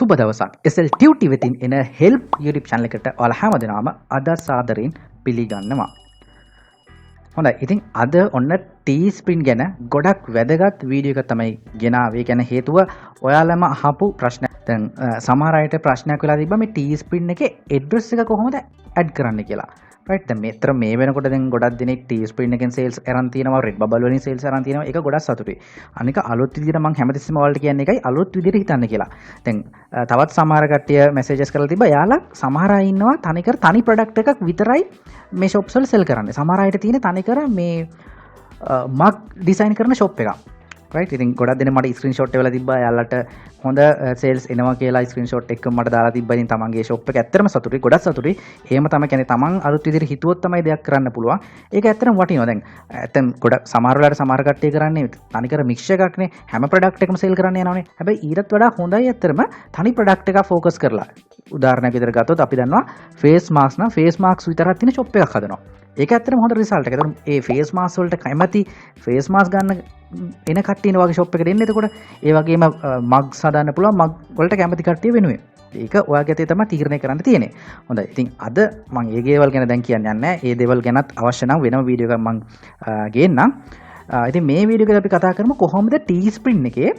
සුබ දවසක්. SL Tuty වෙතින් එන help YouTube channel එකට ඔයාලා හැමදෙනාම අද සාදරයෙන් පිළිගන්නවා. හොඳයි. ඉතින් අද ඔන්න Teespring ගැන ගොඩක් වැදගත් වීඩියෝ එකක් තමයි ගෙනාවේ. කියන්නේ හේතුව ඔයාලම අහපු ප්‍රශ්න. දැන් සමහර අයට ප්‍රශ්නයක් වෙලා තිබ්බා මේ Teespring එකේ address එක කොහොමද add කරන්න කියලා. right දැන් මෙතර මේ වෙනකොට දැන් ගොඩක් දෙනෙක් Teespring එකෙන් sales අරන් තිනවා, Redbubble වලින් sales අරන් තිනවා. ඒක ගොඩක් සතුටුයි. අනික අලුත් විදිහට මම හැමතිස්සෙම ඔයාලට කියන්නේ එකයි අලුත් විදිහට හිතන්න කියලා. දැන් තවත් සමහර කට්ටිය messages කරලා තිබ්බා. යාලා සමහර අය ඉන්නවා තනිකර තනි product එකක් විතරයි මේ shops වල sell කරන්නේ. සමහර අයට තියෙන තනිකර මේ mug design කරන shop එකක්. right ඉතින් ගොඩක් දෙනෙක් මට screenshot එකවල තිබ්බා. යාලට හොඳ sales එනවා කියලා screenshot එකක් මට දාලා තිබ්බා. ඉතින් තමන්ගේ shop එක ඇත්තටම සතුටුයි. ගොඩක් සතුටුයි. එහෙම තමයි කියන්නේ තමන් අලුත් විදිහට හිතුවොත් තමයි දෙයක් කරන්න පුළුවන්. ඒක ඇත්තටම වටිනවා. දැන් ඇත්තටම ගොඩක් සමහර වෙලාවට සමහර කට්ටිය කරන්නේ තනිකර mixture එකක්නේ. හැම product එකම sell කරන්න යනවානේ. හැබැයි ඊටත් වඩා හොඳයි ඇත්තටම තනි product එකක් focus කරලා. උදාහරණයක් විදිහට ගත්තොත් අපි දන්නවා face mask නම් face mask විතරක් තියෙන shop එකක් හදනවා. ඒක ඇත්තටම හොඳ result එකක්. ඒතකොට ඒ face mask වලට කැමති face mask ගන්න එන කට්ටියන වගේ shop එකට එන්නේ. එතකොට ඒ වගේම mugs හදන්න පුළුවන් mug වලට කැමති කට්ටිය වෙනුවෙන්. ඒක ඔයාගේ අතේ තමයි තීරණය කරන්න තියෙන්නේ. හොඳයි. ඉතින් අද මම ඒ දේවල් ගැන දැන් කියන්නේ නැහැ. ඒ දේවල් ගැනත් අවශ්‍ය නම් වෙනම වීඩියෝ එකක් මම ගේන්නම්. ඉතින් මේ වීඩියෝ එකේදී අපි කතා කරමු කොහොමද Teespring එකේ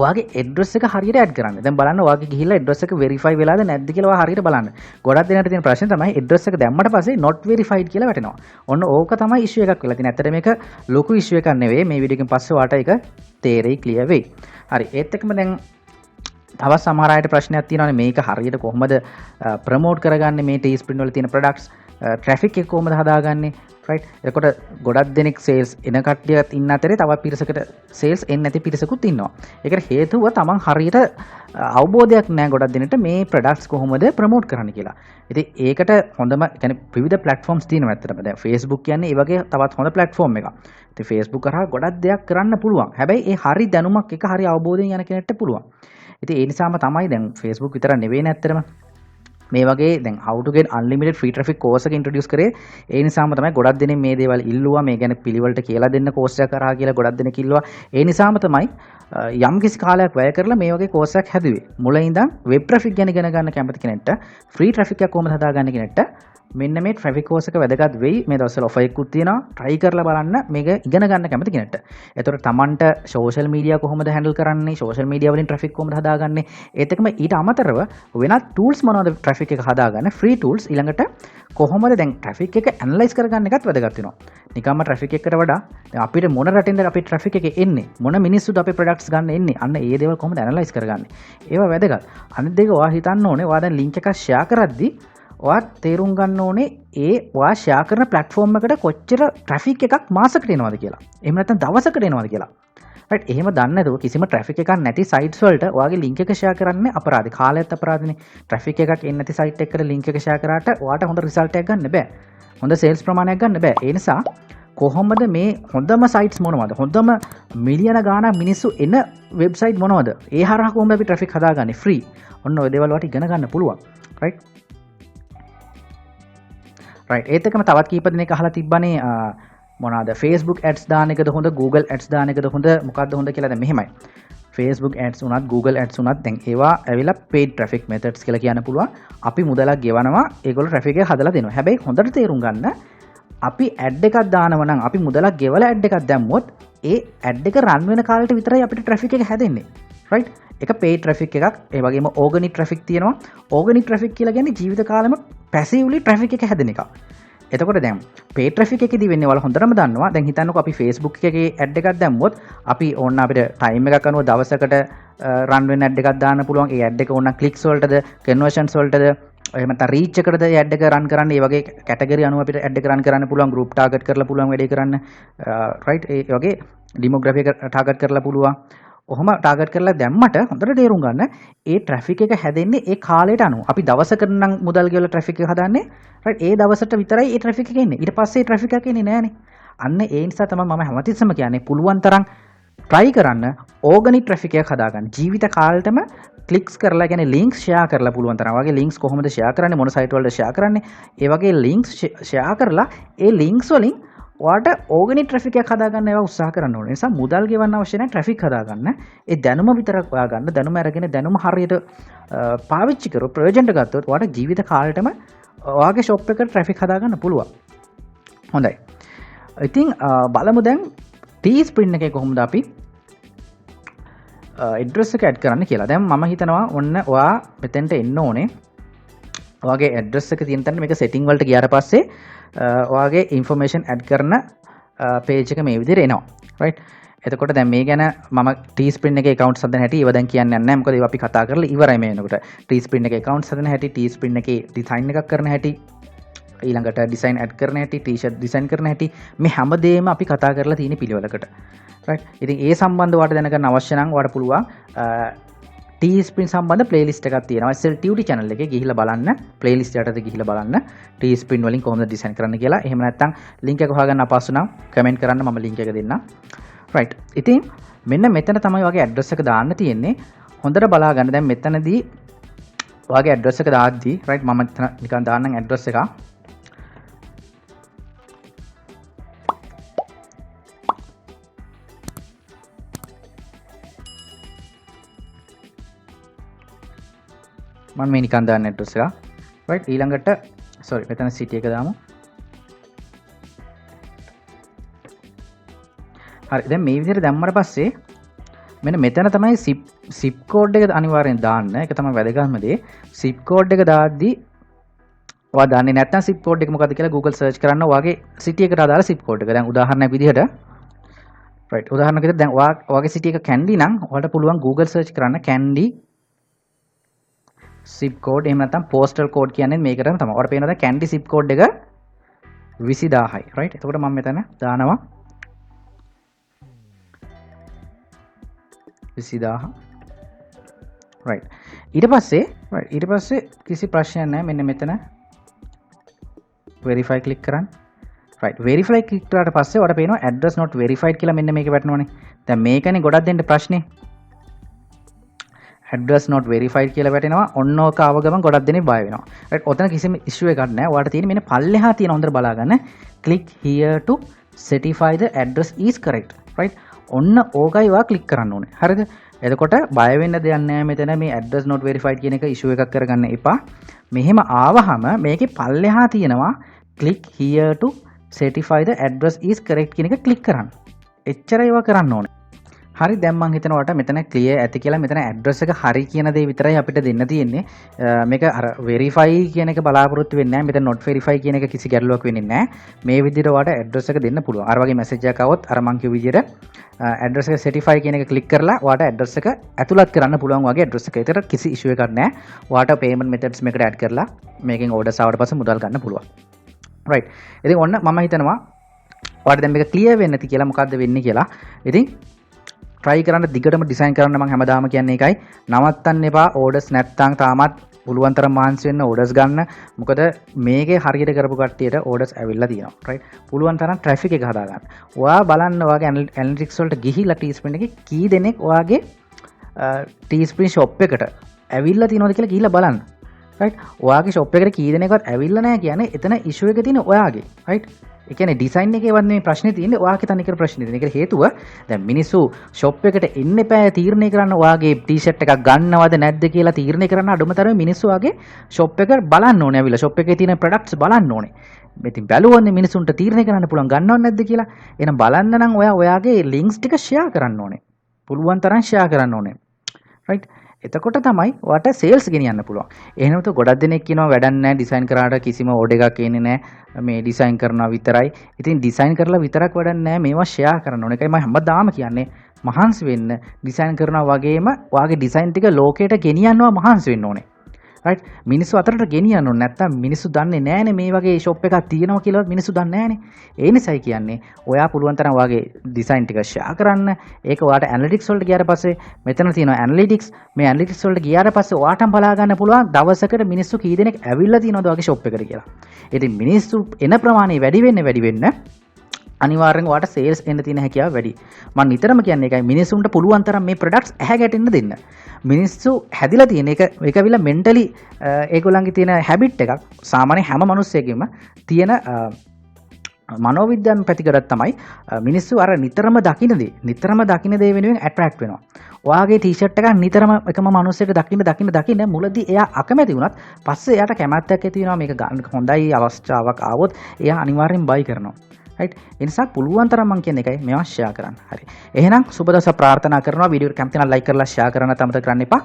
ඔයාගේ address එක හරියට add කරන්න. දැන් බලන්න ඔයාගේ ගිහිල්ලා address එක verify වෙලාද නැද්ද කියලා ඔයා හරියට බලන්න. ගොඩක් දෙනාට තියෙන ප්‍රශ්නේ තමයි address එක දැම්මට පස්සේ not verified කියලා වැටෙනවා. ඔන්න ඕක තමයි issue එකක් වෙලා තියෙන්නේ. ඇත්තට මේක ලොකු issue එකක් නෙවෙයි. මේ වීඩියෝ එකෙන් පස්සේ ඔයාට ඒක තේරෙයි clear වෙයි. හරි. ඒත් එක්කම දැන් තවත් සමහර අයට ප්‍රශ්නයක් තියෙනවානේ මේක හරියට කොහොමද ප්‍රොමෝට් කරගන්නේ මේ Teespring වල තියෙන products traffic එක කොහොමද හදාගන්නේ right එතකොට ගොඩක් දෙනෙක් sales එන කට්ටියත් ඉන්න අතරේ තවත් පිරිසකට sales එන්නේ නැති පිරිසකුත් ඉන්නවා. ඒකට හේතුව තමන් හරියට අවබෝධයක් නැහැ ගොඩක් දෙනෙක්ට මේ products කොහොමද ප්‍රොමෝට් කරන්න කියලා. ඉතින් ඒකට හොඳම කියන්නේ විවිධ platforms තියෙනවා ඇත්තටම. දැන් Facebook කියන්නේ ඒ වගේ තවත් හොඳ platform එකක්. ඉතින් Facebook කරා ගොඩක් දෙයක් කරන්න පුළුවන්. හැබැයි ඒ හරි දැනුමක් එක හරි අවබෝධයෙන් යන කෙනෙක්ට පුළුවන්. ඉතින් ඒ නිසාම තමයි දැන් Facebook විතර නෙවෙයි නැත්තරම මේ වගේ දැන් how to get unlimited free traffic course එක introduce කරේ. ඒ නිසාම තමයි ගොඩක් දෙනෙක් මේ දේවල් ඉල්ලුවා. මේ ගැන පිළිවෙලට කියලා දෙන්න course එකක් කරා කියලා ගොඩක් දෙනෙක් ඉල්ලුවා. ඒ නිසාම තමයි යම් කිසි කාලයක් වැය කරලා මේ වගේ course එකක් හැදුවේ. මුලින් ඉඳන් web traffic ගැන ඉගෙන ගන්න කැමති කෙනෙක්ට free traffic එකක් කොහොමද හදාගන්න කෙනෙක්ට මෙන්න මේ traffic course එක වැදගත් වෙයි. මේ දවස්වල offer එකකුත් තියෙනවා. try කරලා බලන්න මේක ඉගෙන ගන්න කැමති කෙනෙක්ට. එතකොට Tamanට social media කොහොමද handle කරන්නේ? social media වලින් traffic කොහොමද හදාගන්නේ? ඒත් එක්කම ඊට අමතරව වෙනත් tools මොනවද traffic එක හදාගන්න? free tools ඊළඟට කොහොමද දැන් traffic එක analyze කරගන්න එකත් වැදගත් වෙනවා. නිකම්ම traffic එකට වඩා දැන් අපිට මොන රටින්ද අපේ traffic එක එන්නේ? මොන මිනිස්සුද අපේ products ගන්න එන්නේ? අන්න ඒ දේවල් කොහොමද analyze කරගන්නේ? ඒවා වැදගත්. අනිත් දෙක ඔයා හිතන්න ඕනේ ඔයා දැන් link එකක් share කරද්දී ඔයා තේරුම් ගන්න ඕනේ ඒ ඔයා ෂෙයා කරන platform එකට කොච්චර traffic එකක් මාසකට එනවද කියලා. එහෙම නැත්නම් දවසකට එනවද කියලා. right එහෙම දන්නේ නැතුව කිසිම traffic එකක් නැති sites වලට ඔයාගේ link එක share කරන්නේ අපරාධයි. කාලයත් අපරාධනේ. traffic එකක් එන්නේ නැති site එකකට link එක share කරාට ඔයාට හොඳ result එකක් ගන්න බෑ. හොඳ sales ප්‍රමාණයක් ගන්න බෑ. ඒ නිසා කොහොමද මේ හොඳම sites මොනවද? හොඳම මිලියන ගාණක් මිනිස්සු එන website මොනවද? ඒ හරහා කොහොමද අපි traffic හදාගන්නේ free? ඔන්න ඔය දේවල් වලට ඉගෙන ගන්න පුළුවන්. right right ඒත් එක්කම තවත් කීප දෙනෙක් අහලා තිබ්බනේ මොනවාද Facebook ads දාන එකද හොඳ Google ads දාන එකද හොඳ මොකක්ද හොඳ කියලා. දැන් මෙහෙමයි Facebook ads උනත් Google ads උනත් දැන් ඒවා ඇවිල්ලා paid traffic methods කියලා කියන්න පුළුවන්. අපි මුදලක් ගෙවනවා ඒගොල්ලෝ traffic එක හදලා දෙනවා. හැබැයි හොඳට තේරුම් ගන්න අපි ad එකක් දානවා නම් අපි මුදලක් ගෙවලා ad එකක් දැම්මොත් ඒ ad එක run වෙන කාලෙට විතරයි අපිට traffic එක හැදෙන්නේ. right එක paid traffic එකක්. ඒ වගේම organic traffic තියෙනවා. organic traffic කියලා කියන්නේ ජීවිත කාලෙම passively traffic එක හැදෙන එක. එතකොට දැන් paid traffic එකේදී වෙන්නේ ඔයාලා හොඳටම දන්නවා. දැන් හිතන්නකෝ අපි Facebook එකේ ad එකක් දැම්මොත් අපි ඕන්න අපිට time එකක් අනුව දවසකට run වෙන ad එකක් දාන්න පුළුවන්. ඒ ad එක ඕන්න clicks වලටද conversions වලටද එහෙම නැත්නම් reach එකකටද ඒ ad එක run කරන්න. ඒ වගේ category අනුව අපිට ad එක run කරන්න පුළුවන්. group target කරලා පුළුවන් වැඩේ කරන්න. right ඒ වගේ demography එක target කරලා පුළුවන්. ඔහොම ටාගට් කරලා දැම්මට හොඳට තේරුම් ගන්න ඒ ට්‍රැෆික් එක හැදෙන්නේ ඒ කාලයට අනුව. අපි දවසකට නම් මුදල් ගෙවලා ට්‍රැෆික් එක හදාන්නේ. රයිට් ඒ දවසට විතරයි ඒ ට්‍රැෆික් එක එන්නේ. ඊට පස්සේ ට්‍රැෆික් එක එන්නේ නැහනේ. අන්න ඒ නිසා තමයි මම හැමතිස්සෙම කියන්නේ පුළුවන් තරම් try කරන්න ඕගනික් ට්‍රැෆික් එකක් හදාගන්න. ජීවිත කාලෙටම ක්ලික්ස් කරලා කියන්නේ links share කරලා පුළුවන් තරම්. වගේ links කොහොමද share කරන්නේ? මොන site වලද share කරන්නේ? ඒ වගේ links share කරලා ඒ links වලින් ඔයාට ඕගනික් ට්‍රැෆික් එකක් හදාගන්න ඒවා උත්සාහ කරන්න ඕනේ. නිසා මුදල් ගෙවන්න අවශ්‍ය නැහැ ට්‍රැෆික් හදාගන්න. ඒ දැනුම විතරක් ඔයා ගන්න. දැනුම අරගෙන දැනුම හරියට පාවිච්චි කරොත් ප්‍රයෝජනට ගත්තොත් ඔයාට ජීවිත කාලෙටම ඔයාගේ ෂොප් එකට ට්‍රැෆික් හදාගන්න පුළුවන්. හොඳයි. ඉතින් බලමු දැන් Teespring එකේ කොහොමද අපි ඇඩ්‍රස් එක ඇඩ් කරන්න කියලා. දැන් මම හිතනවා ඔන්න ඔයා මෙතෙන්ට එන්න ඕනේ. ඔයාගේ ඇඩ්‍රස් එක තියෙන තැන මේක සෙටින් වලට ගියාට පස්සේ ඔයාගේ ඉන්ෆර්මේෂන් ඇඩ් කරන පේජ් එක මේ විදිහට එනවා. රයිට්. එතකොට දැන් මේ ගැන මම Teespring එකේ accounts හදන හැටි ඒව දැන් කියන්නේ නැහැ. මොකද ඒව අපි කතා කරලා ඉවරයි මේ වෙනකොට. Teespring එකේ accounts හදන හැටි, Teespring එකේ design එකක් කරන හැටි, ඊළඟට ඩිසයින් ඇඩ් කරන හැටි, ටී-ෂර්ට් ඩිසයින් කරන හැටි මේ හැමදේම අපි කතා කරලා තියෙන පිළිවෙලකට. රයිට්. ඉතින් ඒ සම්බන්ධව ඔයාලට දැනගන්න අවශ්‍ය නම් ඔයාලට පුළුවන් Teespring සම්බන්ධ playlist එකක් තියෙනවා. Tuty channel එකේ ගිහිල්ලා බලන්න. playlist යටතේ ගිහිල්ලා බලන්න Teespring වලින් කොහොමද ඩිසයින් කරන්න කියලා. එහෙම නැත්නම් link එක හොයාගන්න අපහසු නම් comment කරන්න මම link එක දෙන්නම්. රයිට්. ඉතින් මෙන්න මෙතන තමයි ඔයාගේ address එක දාන්න තියෙන්නේ. හොඳට බලා ගන්න. දැන් මෙතනදී ඔයාගේ address එක දාද්දී රයිට් මම නිකන් දාන්නම් address එක. මම මේ නිකන් දාන්න ඇඩ්‍රස් එක. රයිට්. ඊළඟට sorry මෙතන city එක දාමු. හරි. දැන් මේ විදිහට දැම්මට පස්සේ මෙන්න මෙතන තමයි zip code එක අනිවාර්යෙන් දාන්න. ඒක තමයි වැදගත්ම දේ. zip code එක දාද්දී ඔයා දන්නේ නැත්නම් zip code එක මොකක්ද කියලා Google search කරන්න. ඔයාගේ city එකට අදාළ zip code එක. දැන් උදාහරණයක් විදිහට රයිට්. උදාහරණයක් විදිහට දැන් ඔයාගේ city එක Kandy නම් ඔයාලට පුළුවන් Google search කරන්න Kandy zip code. එහෙම නැත්නම් postal code කියන්නේ මේකටම තමයි. ඔයාලට පේනවා දැන් Kandy zip code එක 20000යි. රයිට්. එතකොට මම මෙතන දානවා 20000. රයිට්. ඊට පස්සේ කිසි ප්‍රශ්නයක් නැහැ. මෙන්න මෙතන verify click කරන්න. රයිට්. verify click කරාට පස්සේ ඔයාලට පේනවා address not verified කියලා මෙන්න මේක වැටෙනවනේ. දැන් මේකනේ ගොඩක් දෙන්න ප්‍රශ්නේ. address not verified කියලා වැටෙනවා. ඔන්න ඕක ආව ගමන් ගොඩක් දෙනෙක් බය වෙනවා. රයිට්. ඔතන කිසිම issue එකක් නැහැ. ඔයාලට තියෙන්නේ මෙන්න පල්ලෙහා තියෙන හොඳට බලා ගන්න. click here to certify the address is correct. right. ඔන්න ඕකයි ඔයා click කරන්න ඕනේ. හරිද? එතකොට බය වෙන්න දෙයක් නැහැ මෙතන මේ address not verified කියන එක issue එකක් කරගන්න එපා. මෙහෙම ආවහම මේකේ පල්ලෙහා තියෙනවා click here to certify the address is correct කියන එක click කරන්න. එච්චරයි ඒවා කරන්න ඕනේ. හරි. දැන් මම හිතනවාට මෙතන clear ඇති කියලා. මෙතන address එක හරි කියන දේ විතරයි අපිට දෙන්න තියෙන්නේ. මේක අර verify කියන එක බලාපොරොත්තු වෙන්නේ නැහැ. මෙතන not verify කියන එක කිසි ගැටලුවක් වෙන්නේ නැහැ. මේ විදිහට ඔයාලට address එක දෙන්න පුළුවන්. අර වගේ message එකක් આવොත් අර මං කිව්ව විදිහට address එක certify කියන එක click කරලා ඔයාලට address එක ඇතුළත් කරන්න පුළුවන් වගේ address එක. ඒතර කිසි issue එකක් නැහැ. ඔයාලට payment methods මේකට add කරලා මේකෙන් orders ආවට පස්සේ මුදල් ගන්න පුළුවන්. right. ඉතින් ඔන්න මම හිතනවා ඔයාලට දැන් මේක clear වෙන්නේ නැති කියලා මොකද්ද වෙන්නේ කියලා. ඉතින් try කරන්න දිගටම design කරන්න මම හැමදාම කියන්නේ ඒකයි. නවත්තන්න එපා. orders නැත්තම් තාමත් පුළුවන් තරම් මහන්සි වෙන්න orders ගන්න. මොකද මේකේ හරියට කරපු කට්ටියට orders ඇවිල්ලා තියෙනවා. right. පුළුවන් තරම් traffic එක හදා ගන්න. ඔයා බලන්න ඔයාගේ analytics වලට ගිහිල්ලා Teespring එකේ කී දෙනෙක් ඔයාගේ Teespring shop එකට ඇවිල්ලා තියෙනවද කියලා ගිහිල්ලා බලන්න. right. ඔයාගේ shop එකට කී දෙනෙක්වත් ඇවිල්ලා නැහැ කියන්නේ එතන issue එක තියෙන්නේ ඔයාගේ. right. ඒ කියන්නේ ඩිසයින් එකේවත් මේ ප්‍රශ්නේ තියෙන්නේ ඔයාගේ තනිකර ප්‍රශ්නේ තියෙන. ඒකට හේතුව දැන් මිනිස්සු ෂොප් එකට එන්න එපා තීරණය කරන්න ඔයාගේ ටී-ෂර්ට් එකක් ගන්නවද නැද්ද කියලා තීරණය කරන්න අඩුමතරමේ මිනිස්සු ඔයාගේ ෂොප් එක බලන්න ඕනේ. අවිලා ෂොප් එකේ තියෙන ප්‍රොඩක්ට්ස් බලන්න ඕනේ. ඉතින් බැලුවොත් මිනිසුන්ට තීරණය කරන්න පුළුවන් ගන්නවද නැද්ද කියලා. එහෙනම් බලන්න නම් ඔයාගේ ලින්ක්ස් ටික ෂෙයා කරන්න ඕනේ. පුළුවන් තරම් ෂෙයා කරන්න ඕනේ. right. එතකොට තමයි ඔයාට සේල්ස් ගෙනියන්න පුළුවන්. එහෙනම් તો ගොඩක් දෙනෙක් කියනවා වැඩක් නැහැ ඩිසයින් කරාට කිසිම ඕඩර් එකක් එන්නේ නැහැ. මේ ඩිසයින් කරනවා විතරයි. ඉතින් ඩිසයින් කරලා විතරක් වැඩක් නැහැ. මේවා ෂෙයා කරන්න ඕනේ. ඒකයි මම හැමදාම කියන්නේ මහන්සි වෙන්න ඩිසයින් කරනවා වගේම ඔයාගේ ඩිසයින් ටික ලෝකයට ගෙනියන්නවා මහන්සි වෙන්න ඕනේ. right. මිනිස්සු අතරට ගෙනියන්න ඕනේ. නැත්තම් මිනිස්සු දන්නේ නැහැනේ මේ වගේ ෂොප් එකක් තියෙනවා කියලාවත් මිනිස්සු දන්නේ නැහැනේ. ඒ නිසායි කියන්නේ ඔයා පුළුවන් තරම් ඔයාගේ ඩිසයින් ටික ෂෙයා කරන්න. ඒක ඔයාට ඇනලිටික්ස් වලට ගියාට පස්සේ මෙතන තියෙනවා ඇනලිටික්ස්. මේ ඇනලිටික්ස් වලට ගියාට පස්සේ ඔයාටම බලා ගන්න පුළුවන් දවසකට මිනිස්සු කී දෙනෙක් ඇවිල්ලා තියෙනවද ඔයාගේ ෂොප් එකට කියලා. ඉතින් මිනිස්සු එන ප්‍රමාණය වැඩි වෙන්න අනිවාර්යෙන් ඔයාට සේල්ස් එන්න තියෙන හැකියාව වැඩි. මම නිතරම කියන්නේ ඒකයි මිනිස්සුන්ට පුළුවන් තරම් මේ ප්‍රොඩක්ට්ස් ඇහැ ගැටෙන්න දෙන්න. මිනිස්සු හැදිලා තියෙන ඒක ඇවිල්ලා මෙන්ටලි ඒගොල්ලන්ගේ තියෙන හැබිට් එකක්. සාමාන්‍ය හැම මිනිස්සෙකෙම තියෙන මනෝවිද්‍යාත්මක පැතිකඩක් තමයි මිනිස්සු අර නිතරම දකින්න දේ වෙනුවෙන් ඇට්‍රැක්ට් වෙනවා. ඔයාගේ ටී-ෂර්ට් එකක් නිතරම එකම මිනිස්සෙක් දකින්න මුලදී එයා අකමැති වුණත් පස්සේ එයාට කැමැත්තක් ඇති වෙනවා මේක ගන්න හොඳයි අවස්ථාවක් ආවොත් එයා අනිවාර්යෙන් බයි කරනවා. රයිට් ඒ නිසා පුළුවන් තරම් මම කියන එකයි මේවා ෂෙයා කරන්න. හරි. එහෙනම් සුබ දවසක් ප්‍රාර්ථනා කරනවා. වීඩියෝ එක කැමති නම් ලයික් කරලා ෂෙයා කරන්න අමතක කරන්න එපා.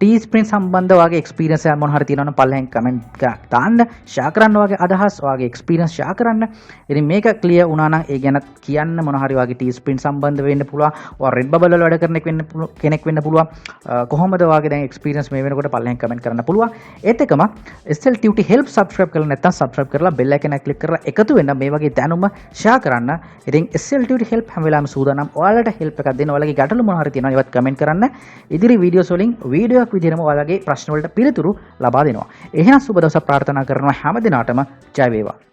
Teespring සම්බන්ධ ඔයාගේ එක්ස්පීරියන්ස් එක මොන හරි තියෙනවනම් පල්ලෙන් කමෙන්ට් එකක් දාන්න. ෂෙයා කරන්න ඔයාගේ අදහස් ඔයාගේ එක්ස්පීරියන්ස් ෂෙයා කරන්න. ඉතින් මේක ක්ලියර් වුණා නම් ඒ ගැන කියන්න මොන හරි ඔයාගේ Teespring සම්බන්ධ වෙන්න පුළුවන්. ඔයා Redbubble වල වැඩ කරන කෙනෙක් වෙන්න පුළුවන්. කොහොමද ඔයාගේ දැන් එක්ස්පීරියන්ස් මේ වෙනකොට පල්ලෙන් කමෙන්ට් කරන්න පුළුවන්. ඒත් එකම SL Tuty Help subscribe කරලා නැත්නම් subscribe කරලා bell icon එක click කරලා එකතු වෙන්න මේ වගේ දැනුම ෂෙයා කරන්න. ඉතින් SL Tuty Help හැම වෙලාවෙම සූදානම්. ඔයාලට help එකක් දෙන්න. ඔයාලගේ ගැටලු මොන හරි තියෙනවා ඒවත් කමෙන්ට් කරන්න. ඉදිරි වීඩියෝස් වලින් වීඩියෝ එකක් විදිහටම ඔයාලගේ ප්‍රශ්න වලට පිළිතුරු ලබා දෙනවා. එහෙනම් සුබ දවසක් ප්‍රාර්ථනා කරනවා හැම දිනාටම ජය වේවා.